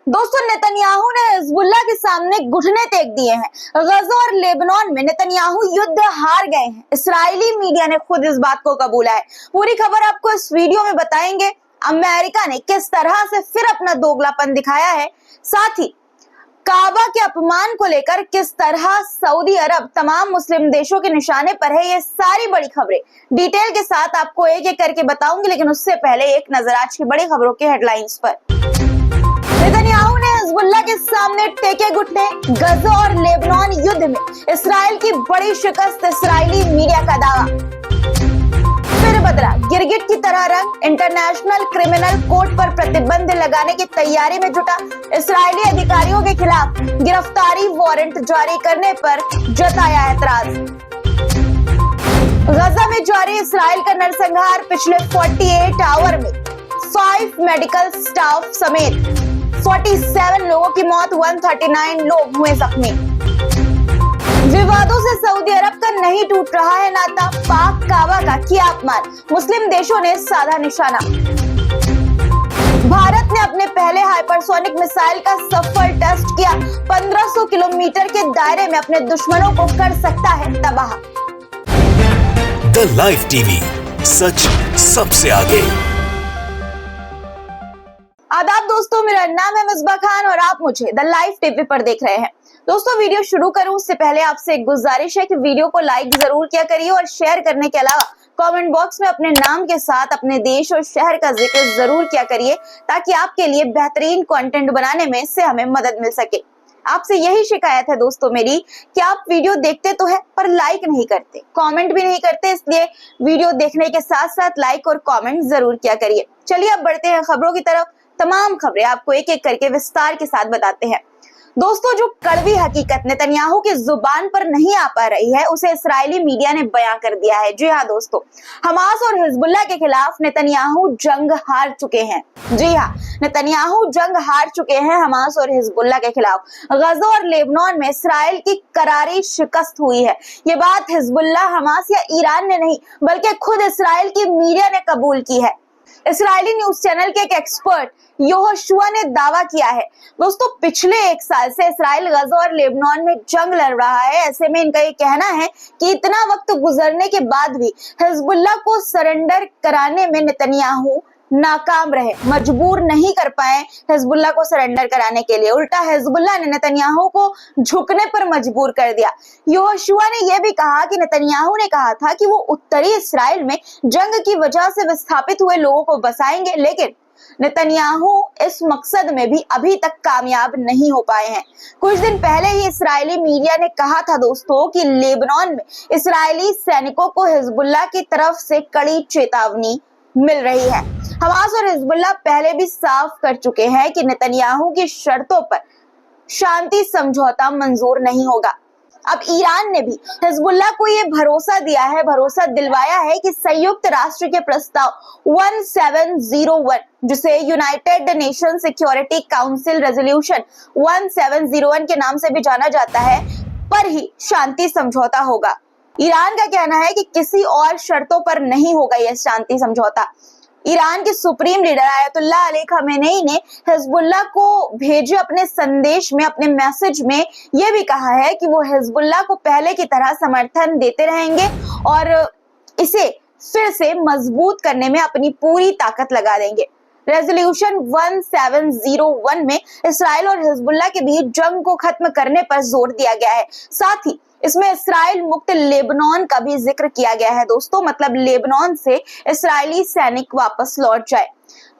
दोस्तों, नेतन्याहू ने हिजबुल्लाह के सामने घुटने टेक दिए हैं। गजा और लेबनान में नेतन्याहू युद्ध हार गए हैं। इस्राएली मीडिया ने खुद इस बात को कबूला है। पूरी खबर आपको इस वीडियो में बताएंगे। अमेरिका ने किस तरह से फिर अपना दोगलापन दिखाया है, साथ ही काबा के अपमान को लेकर किस तरह सऊदी अरब तमाम मुस्लिम देशों के निशाने पर है। ये सारी बड़ी खबरें डिटेल के साथ आपको एक एक करके बताऊंगी, लेकिन उससे पहले एक नजर आज की बड़ी खबरों के हेडलाइंस पर। नेतन्याहू ने हिजबुल्लाह के सामने टेके घुटने। गजा और लेबनान युद्ध में इसराइल की बड़ी शिकस्त, इस्राएली मीडिया का दावा। फिर बदला गिरगिट की तरह रंग। इंटरनेशनल क्रिमिनल कोर्ट पर प्रतिबंध लगाने की तैयारी में जुटा इस्राएली अधिकारियों के खिलाफ गिरफ्तारी वारंट जारी करने पर जताया एतराज। गजा में जारी इसराइल का नरसंहार। पिछले 48 आवर में 5 मेडिकल स्टाफ समेत 47 लोगों की मौत, 139 लोग हुए जख्मी। विवादों से सऊदी अरब का नहीं टूट रहा है नाता। पाक काबा का किया अपमान, मुस्लिम देशों ने साधा निशाना। भारत ने अपने पहले हाइपरसोनिक मिसाइल का सफल टेस्ट किया। 1500 किलोमीटर के दायरे में अपने दुश्मनों को कर सकता है तबाह। द लाइव टीवी, सच सबसे आगे। आदाब दोस्तों, मेरा नाम है मिसबा खान और आप मुझे द लाइव टीवी पर देख रहे हैं। दोस्तों, वीडियो शुरू करूं उससे पहले आपसे एक गुजारिश है कि वीडियो को लाइक जरूर किया करिए और शेयर करने के अलावा कमेंट बॉक्स में अपने नाम के साथ अपने देश और शहर का जिक्र जरूर किया करिए, ताकि आपके लिए बेहतरीन कंटेंट बनाने में से हमें मदद मिल सके। आपसे यही शिकायत है दोस्तों मेरी कि आप वीडियो देखते तो है पर लाइक नहीं करते, कमेंट भी नहीं करते, इसलिए वीडियो देखने के साथ साथ लाइक और कमेंट जरूर किया करिए। चलिए अब बढ़ते हैं खबरों की तरफ। तमाम खबरें आपको एक एक करके विस्तार के साथ बताते हैं। दोस्तों, जो कड़वी हकीकत नेतन्याहू की जुबान पर नहीं आ पा रही है, उसे इस्राएली मीडिया ने बयां कर दिया है। जी हाँ दोस्तों, हमास और हिजबुल्लाह के खिलाफ नेतन्याहू जंग हार चुके हैं। जी हाँ, नेतन्याहू जंग हार चुके हैं हमास और हिजबुल्लाह के खिलाफ। गजा और लेबनान में इसराइल की करारी शिकस्त हुई है। ये बात हिजबुल्लाह, हमास या ईरान ने नहीं, बल्कि खुद इसराइल की मीडिया ने कबूल की है। इस्राएली न्यूज चैनल के एक एक्सपर्ट यहोशुआ ने दावा किया है। दोस्तों, पिछले 1 साल से इसराइल गजा और लेबनान में जंग लड़ रहा है। ऐसे में इनका ये कहना है कि इतना वक्त गुजरने के बाद भी हिजबुल्लाह को सरेंडर कराने में नेतन्याहू नाकाम रहे, मजबूर नहीं कर पाए हिजबुल्लाह को सरेंडर कराने के लिए। उल्टा हिजबुल्लाह ने नेतन्याहू को झुकने पर मजबूर कर दिया। यहोशुआ ने यह भी कहा कि नेतन्याहू ने कहा था कि वो उत्तरी इसराइल में जंग की वजह से विस्थापित हुए लोगों को बसाएंगे, लेकिन नेतन्याहू इस मकसद में भी अभी तक कामयाब नहीं हो पाए हैं। कुछ दिन पहले ही इस्राएली मीडिया ने कहा था दोस्तों कि लेबनान में इस्राएली सैनिकों को हिजबुल्लाह की तरफ से कड़ी चेतावनी मिल रही है। हमास और हिजबुल्लाह पहले भी साफ कर चुके हैं कि नेतन्याहू की शर्तों पर शांति समझौता मंजूर नहीं होगा। अब ईरान ने भी हिजबुल्लाह को ये भरोसा दिया है, भरोसा दिलवाया है कि संयुक्त राष्ट्र के प्रस्ताव 1701, जिसे United nation security council resolution 1701 के नाम से भी जाना जाता है, पर ही शांति समझौता होगा। ईरान का कहना है कि किसी और शर्तों पर नहीं होगा यह शांति समझौता। ईरान के supreme leader Ayatollah Ali Khamenei ने हिजबुल्लाह को भेजे अपने संदेश में, अपने मैसेज में यह भी कहा है कि वो हिजबुल्लाह को पहले की तरह समर्थन देते रहेंगे और इसे फिर से मजबूत करने में अपनी पूरी ताकत लगा देंगे। रेजोल्यूशन 1701 में इसराइल और हिजबुल्लाह के बीच जंग को खत्म करने पर जोर दिया गया है। साथ ही इसमें इसराइल मुक्त लेबनान का भी जिक्र किया गया है दोस्तों, मतलब लेबनान से इसराइली सैनिक वापस लौट जाए।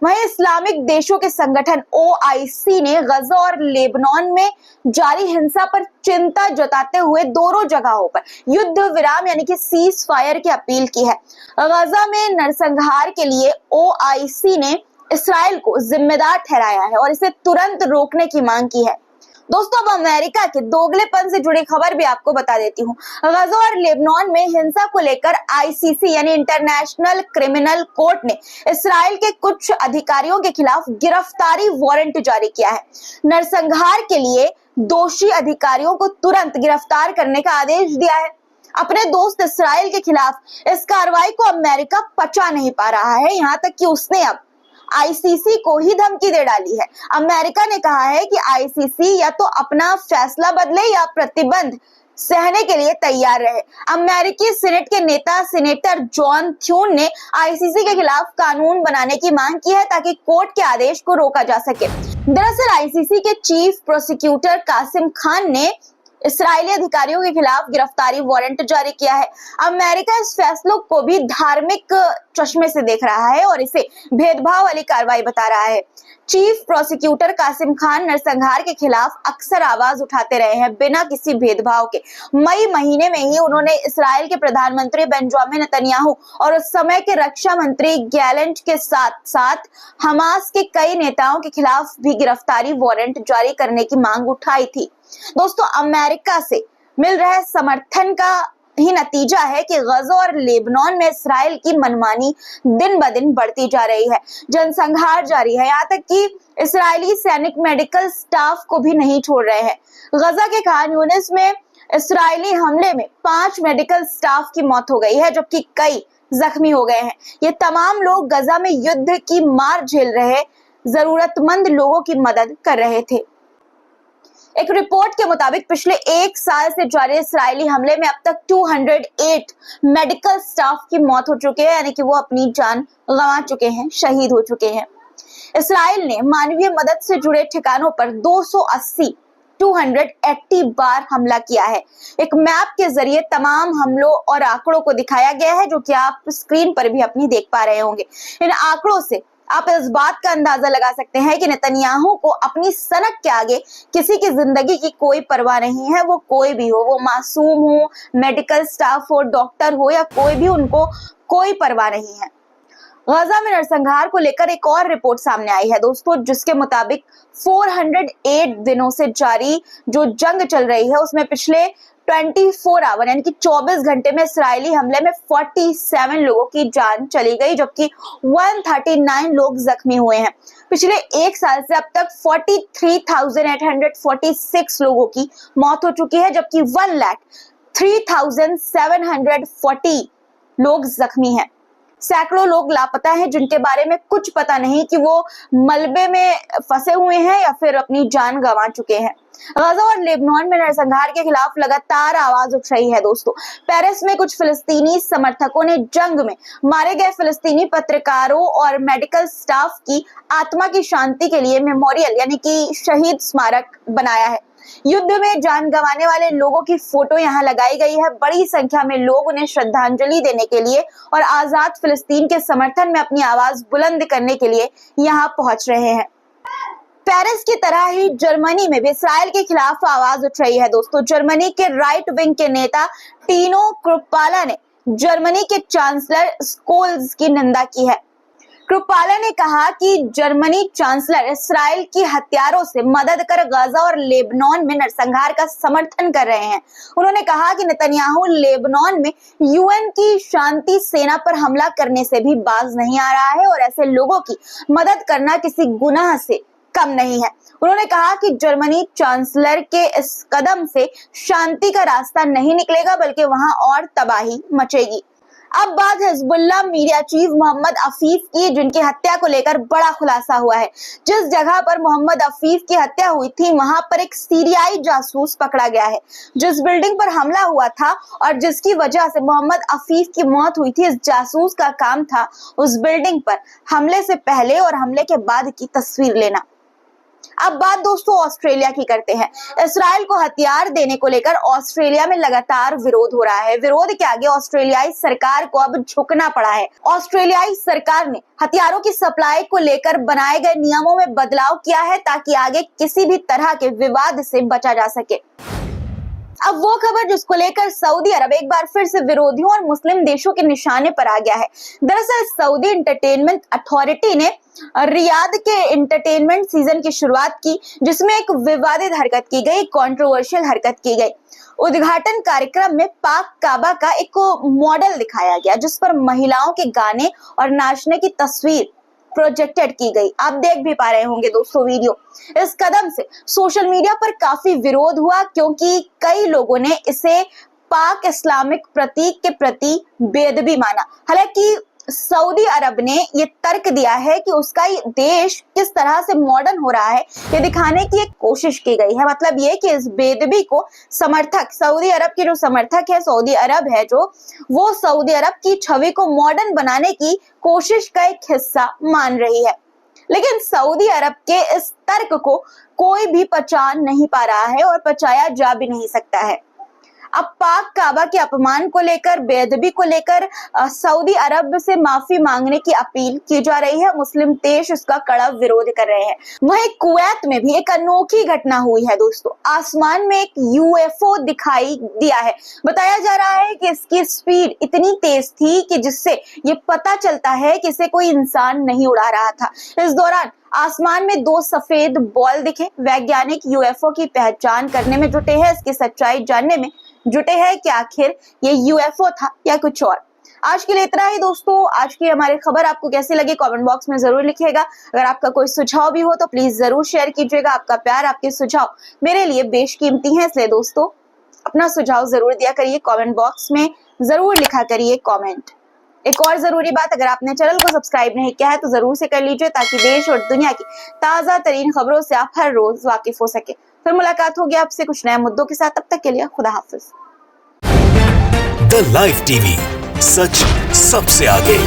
वहीं इस्लामिक देशों के संगठन OIC ने गजा और लेबनान में जारी हिंसा पर चिंता जताते हुए दोनों जगहों पर युद्ध विराम यानी कि सीज फायर की अपील की है। गजा में नरसंहार के लिए OIC ने इसराइल को जिम्मेदार ठहराया है और इसे तुरंत रोकने की मांग की है। दोस्तों, अब अमेरिका के दोगलेपन से जुड़ी खबर भी आपको बता देती हूँ। गजा और लेबनान में हिंसा को लेकर ICC यानी इंटरनेशनल क्रिमिनल कोर्ट ने इसराइल के कुछ अधिकारियों के खिलाफ गिरफ्तारी वारंट जारी किया है। नरसंहार के लिए दोषी अधिकारियों को तुरंत गिरफ्तार करने का आदेश दिया है। अपने दोस्त इसराइल के खिलाफ इस कार्रवाई को अमेरिका पचा नहीं पा रहा है, यहाँ तक कि उसने अब आईसीसी को ही धमकी दे डाली है। अमेरिका ने कहा है कि आईसीसी या तो अपना फैसला बदले या प्रतिबंध सहने के लिए तैयार रहे। अमेरिकी सीनेट के नेता सीनेटर जॉन थ्यून ने आईसीसी के खिलाफ कानून बनाने की मांग की है ताकि कोर्ट के आदेश को रोका जा सके। दरअसल आईसीसी के चीफ प्रोसिक्यूटर कासिम खान ने इस्राएली अधिकारियों के खिलाफ गिरफ्तारी वारंट जारी किया है। अमेरिका इस फैसलों को भी धार्मिक चश्मे से देख रहा है और इसे भेदभाव वाली कार्रवाई बता रहा है। चीफ प्रोसिक्यूटर कासिम खान नरसंहार के खिलाफ अक्सर आवाज उठाते रहे हैं बिना किसी भेदभाव के। मई महीने में ही उन्होंने इस्राएल के प्रधानमंत्री बेंजामिन नेतन्याहू और उस समय के रक्षा मंत्री गैलेंट के साथ साथ हमास के कई नेताओं के खिलाफ भी गिरफ्तारी वारंट जारी करने की मांग उठाई थी। दोस्तों, अमेरिका से मिल रहे समर्थन का ही नतीजा है कि गजा और लेबनान में इस्राएल की मनमानी दिन ब दिन बढ़ती जा रही है। जनसंहार जारी है, यहाँ तक कि इस्राएली सैनिक मेडिकल स्टाफ को भी नहीं छोड़ रहे हैं। गजा के खान यूनिस में इस्राएली हमले में 5 मेडिकल स्टाफ की मौत हो गई है, जबकि कई जख्मी हो गए हैं। ये तमाम लोग गजा में युद्ध की मार झेल रहे जरूरतमंद लोगों की मदद कर रहे थे। एक रिपोर्ट के मुताबिक पिछले 1 साल से जारी इस्राएली हमले में अब तक 208 मेडिकल स्टाफ की मौत हो चुकी है, यानी कि वो अपनी जान गंवा चुके हैं, शहीद हो चुके हैं। इस्राएल ने मानवीय मदद से जुड़े ठिकानों पर 280 बार हमला किया है। एक मैप के जरिए तमाम हमलों और आंकड़ों को दिखाया गया है, जो कि आप स्क्रीन पर भी अपनी देख पा रहे होंगे। इन आंकड़ों से आप इस बात का अंदाजा लगा सकते हैं कि नेतन्याहू को अपनी सनक के आगे किसी की जिंदगी की कोई परवाह नहीं है। वो कोई भी हो, वो मासूम हो, मेडिकल स्टाफ हो, डॉक्टर हो या कोई भी, उनको कोई परवाह नहीं है। गजा में नरसंहार को लेकर एक और रिपोर्ट सामने आई है दोस्तों, जिसके मुताबिक 408 दिनों से जारी जो जंग चल रही है उसमें पिछले 24 आवर यानी कि 24 घंटे में इस्राएली हमले में 47 लोगों की जान चली गई, जबकि 139 लोग जख्मी हुए हैं। पिछले 1 साल से अब तक 43,846 लोगों की मौत हो चुकी है, जबकि 1,03,740 लोग जख्मी हैं। सैकड़ों लोग लापता हैं, जिनके बारे में कुछ पता नहीं कि वो मलबे में फंसे हुए हैं या फिर अपनी जान गंवा चुके हैं। गजा और लेबनान में नरसंहार के खिलाफ लगातार आवाज उठ रही है दोस्तों। पेरिस में कुछ फिलिस्तीनी समर्थकों ने जंग में मारे गए फिलिस्तीनी पत्रकारों और मेडिकल स्टाफ की आत्मा की शांति के लिए मेमोरियल यानी कि शहीद स्मारक बनाया है। युद्ध में जान गंवाने वाले लोगों की फोटो यहाँ लगाई गई है। बड़ी संख्या में लोग उन्हें श्रद्धांजलि देने के लिए और आजाद फिलिस्तीन के समर्थन में अपनी आवाज बुलंद करने के लिए यहाँ पहुंच रहे हैं। पेरिस की तरह ही जर्मनी में भी इस्राएल के खिलाफ आवाज उठ रही है दोस्तों। जर्मनी के राइट विंग के नेता टीनो क्रुपाला ने जर्मनी के चांसलर स्कोल्स की निंदा की है। क्रुपाला ने कहा कि जर्मनी चांसलर इस्राएल की हथियारों से मदद कर गजा और लेबनान में नरसंहार का समर्थन कर रहे हैं। उन्होंने कहा कि नेतन्याहू लेबनान में यूएन की शांति सेना पर हमला करने से भी बाज नहीं आ रहा है और ऐसे लोगों की मदद करना किसी गुनाह से कम नहीं है। उन्होंने कहा कि जर्मनी चांसलर के इस कदम से शांति का रास्ता नहीं निकलेगा, बल्कि वहां और तबाही मचेगी। अब बात Hezbollah media chief Mohammad Afif की, जिनकी हत्या को लेकर बड़ा खुलासा हुआ है। जिस जगह पर मोहम्मद अफीफ की हत्या हुई थी वहां पर एक सीरियाई जासूस पकड़ा गया है। जिस बिल्डिंग पर हमला हुआ था और जिसकी वजह से मोहम्मद अफीफ की मौत हुई थी, इस जासूस का काम था उस बिल्डिंग पर हमले से पहले और हमले के बाद की तस्वीर लेना। अब बात दोस्तों ऑस्ट्रेलिया की करते हैं। इस्राएल को हथियार देने को लेकर ऑस्ट्रेलिया में लगातार विरोध हो रहा है। विरोध के आगे ऑस्ट्रेलियाई सरकार को अब झुकना पड़ा है। ऑस्ट्रेलियाई सरकार ने हथियारों की सप्लाई को लेकर बनाए गए नियमों में बदलाव किया है ताकि आगे किसी भी तरह के विवाद से बचा जा सके। अब वो खबर जिसको लेकर सऊदी अरब एक बार फिर से विरोधियों और मुस्लिम देशों के निशाने पर आ गया है। दरअसल सऊदी एंटरटेनमेंट अथॉरिटी ने रियाद के एंटरटेनमेंट सीजन की शुरुआत की, जिसमें एक विवादित हरकत की गई, कंट्रोवर्शियल हरकत की गई। उद्घाटन कार्यक्रम में पाक काबा का एक मॉडल दिखाया गया, जिस पर महिलाओं के गाने और नाचने की तस्वीर प्रोजेक्टेड की गई। आप देख भी पा रहे होंगे दोस्तों वीडियो। इस कदम से सोशल मीडिया पर काफी विरोध हुआ, क्योंकि कई लोगों ने इसे पाक इस्लामिक प्रतीक के प्रति बेअदबी माना। हालांकि सऊदी अरब ने ये तर्क दिया है कि उसका ये देश किस तरह से मॉडर्न हो रहा है ये दिखाने की एक कोशिश की गई है। मतलब ये कि इस बेदबी को समर्थक, सऊदी अरब के जो समर्थक है, सऊदी अरब है जो, वो सऊदी अरब की छवि को मॉडर्न बनाने की कोशिश का एक हिस्सा मान रही है। लेकिन सऊदी अरब के इस तर्क को कोई भी पचा नहीं पा रहा है और पचाया जा भी नहीं सकता है। अब पाक काबा के अपमान को लेकर, बेअदबी को लेकर सऊदी अरब से माफी मांगने की अपील की जा रही है। मुस्लिम देश उसका कड़ा विरोध कर रहे हैं। वहीं कुवैत में भी एक अनोखी घटना हुई है दोस्तों। आसमान में एक यूएफओ दिखाई दिया है। बताया जा रहा है कि इसकी स्पीड इतनी तेज थी कि जिससे ये पता चलता है कि इसे कोई इंसान नहीं उड़ा रहा था। इस दौरान आसमान में 2 सफेद बॉल दिखे। वैज्ञानिक यूएफओ की पहचान करने में जुटे हैं, इसकी सच्चाई जानने में जुटे हैं कि आखिर ये यूएफओ था या कुछ और। आज के लिए इतना ही दोस्तों। आज की हमारी खबर आपको कैसी लगी कमेंट बॉक्स में जरूर लिखिएगा। अगर आपका कोई सुझाव भी हो तो प्लीज जरूर शेयर कीजिएगा। आपका प्यार, आपके सुझाव मेरे लिए बेशकीमती हैं, इसलिए दोस्तों अपना सुझाव जरूर दिया करिए। कमेंट बॉक्स में जरूर लिखा करिए कमेंट। एक और जरूरी बात, अगर आपने चैनल को सब्सक्राइब नहीं किया है तो जरूर से कर लीजिए ताकि देश और दुनिया की ताजा तरीन खबरों से आप हर रोज वाकिफ हो सके। फिर मुलाकात होगी आपसे कुछ नए मुद्दों के साथ। तब तक के लिए खुदा हाफिज। द लाइव टीवी, सच सबसे आगे।